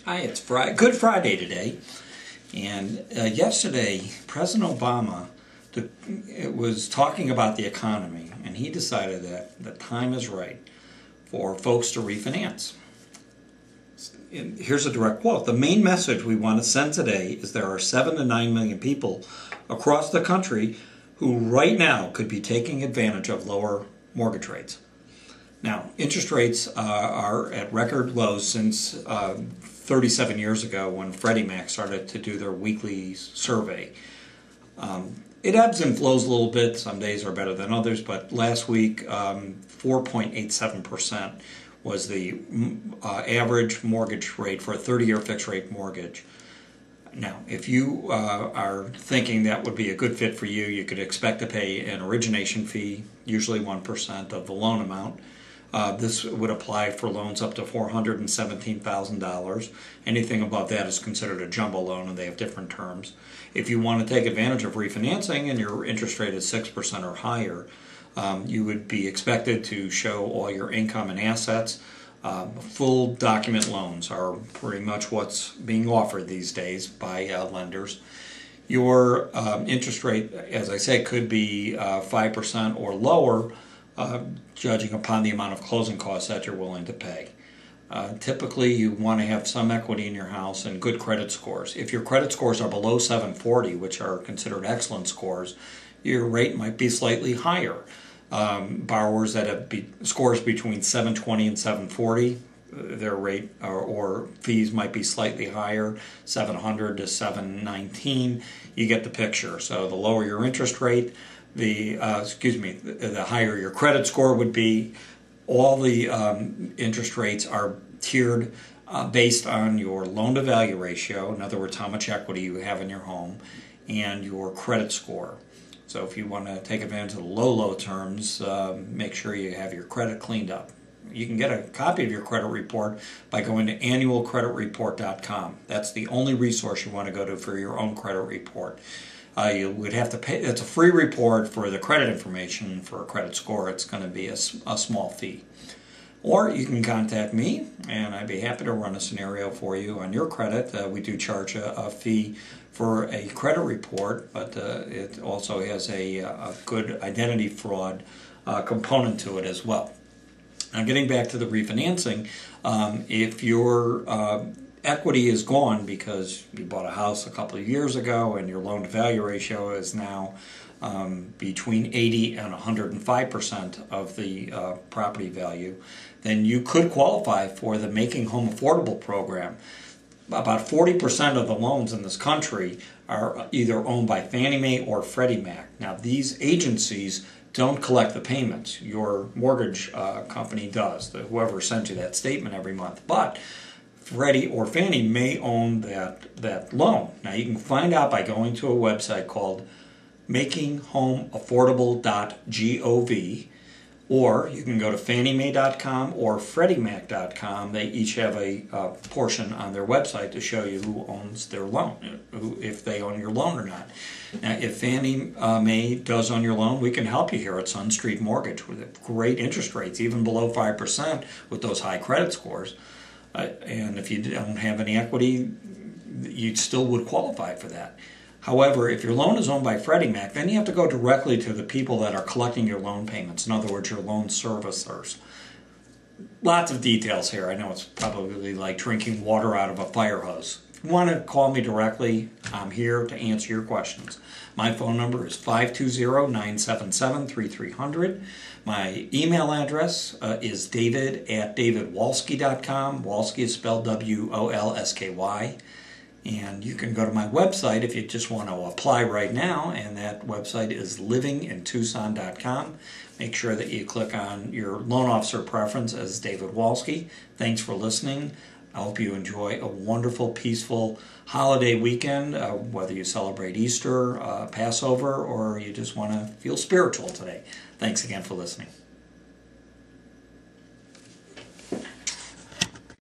Hi, it's Good Friday today, and yesterday President Obama was talking about the economy, and he decided that the time is right for folks to refinance. And here's a direct quote: "The main message we want to send today is there are 7 to 9 million people across the country who right now could be taking advantage of lower mortgage rates." Now, interest rates are at record lows since 37 years ago when Freddie Mac started to do their weekly survey. It ebbs and flows a little bit. Some days are better than others, but last week 4.87% was the average mortgage rate for a 30-year fixed-rate mortgage. Now, if you are thinking that would be a good fit for you, you could expect to pay an origination fee, usually 1% of the loan amount. This would apply for loans up to $417,000. Anything above that is considered a jumbo loan, and they have different terms. If you want to take advantage of refinancing and your interest rate is 6% or higher, you would be expected to show all your income and assets. Full document loans are pretty much what's being offered these days by lenders. Your interest rate, as I said, could be 5% or lower, judging upon the amount of closing costs that you're willing to pay. Typically, you want to have some equity in your house and good credit scores. If your credit scores are below 740, which are considered excellent scores, your rate might be slightly higher. Borrowers that have scores between 720 and 740, their rate or fees might be slightly higher, 700 to 719. You get the picture. So the lower your interest rate, the higher your credit score would be. All the interest rates are tiered based on your loan-to-value ratio, in other words, how much equity you have in your home, and your credit score. So if you want to take advantage of the low terms, make sure you have your credit cleaned up. You can get a copy of your credit report by going to annualcreditreport.com. That's the only resource you want to go to for your own credit report. You would have to pay. It's a free report for the credit information. For a credit score, it's going to be a small fee. Or you can contact me, and I'd be happy to run a scenario for you on your credit. We do charge a fee for a credit report, but it also has a good identity fraud component to it as well. Now, getting back to the refinancing, if your equity is gone because you bought a house a couple of years ago and your loan-to-value ratio is now between 80 and 105% of the property value, then you could qualify for the Making Home Affordable program. About 40% of the loans in this country are either owned by Fannie Mae or Freddie Mac. Now, these agencies don't collect the payments. Your mortgage company does, whoever sent you that statement every month. But Freddie or Fannie may own that loan. Now, you can find out by going to a website called makinghomeaffordable.gov, or you can go to fanniemae.com or freddiemac.com. They each have a portion on their website to show you who owns their loan, if they own your loan or not. Now, if Fannie Mae does own your loan, we can help you here at Sun Street Mortgage with great interest rates, even below 5% with those high credit scores. And if you don't have any equity, you still would qualify for that. However, if your loan is owned by Freddie Mac, then you have to go directly to the people that are collecting your loan payments. In other words, your loan servicers. Lots of details here. I know it's probably like drinking water out of a fire hose. If you want to call me directly, I'm here to answer your questions. My phone number is 520-977-3300. My email address is david@davidwolsky.com. Wolsky is spelled W-O-L-S-K-Y. And you can go to my website if you just want to apply right now, and that website is livingintucson.com. Make sure that you click on your loan officer preference as David Wolsky. Thanks for listening. I hope you enjoy a wonderful, peaceful holiday weekend, whether you celebrate Easter, Passover, or you just want to feel spiritual today. Thanks again for listening.